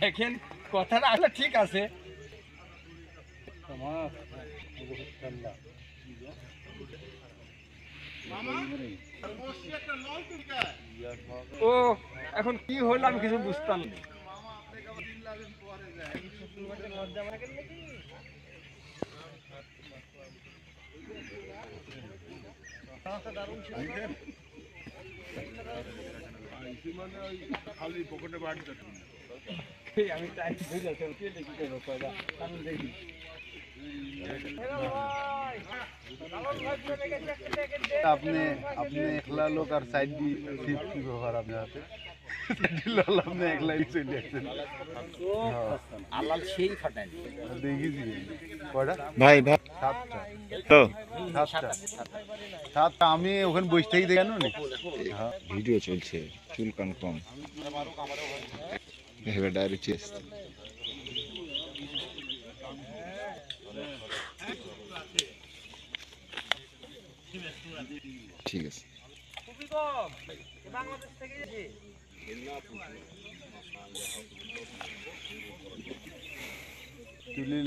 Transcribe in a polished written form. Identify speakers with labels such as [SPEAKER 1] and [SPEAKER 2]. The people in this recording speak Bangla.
[SPEAKER 1] দেখেন কথাটা আসলে ঠিক আছে। ও এখন কি হলো আমি কিছু বুঝতাম না। আমি টাইম বুঝাতে দেখি দেখি
[SPEAKER 2] আপনি আপনি একলা লোক আর সাইড দিয়ে সিট কি ব্যবহার আপনার হাতে আপনি একলাই চলে আসছেন
[SPEAKER 1] আলাল সেই ফাটাই
[SPEAKER 2] দেখেছি কয়টা
[SPEAKER 3] ভাই ভাই
[SPEAKER 2] সাতটা
[SPEAKER 3] তো
[SPEAKER 2] সাতটা আমি ওখানে বসে থেকে দেখান হ্যাঁ
[SPEAKER 3] ভিডিও চলছে চুল কনফার্ম এবার ডাইরেক্ট চেস্ট ঠিক আছে
[SPEAKER 1] বাংলাদেশ থেকে
[SPEAKER 2] তুলি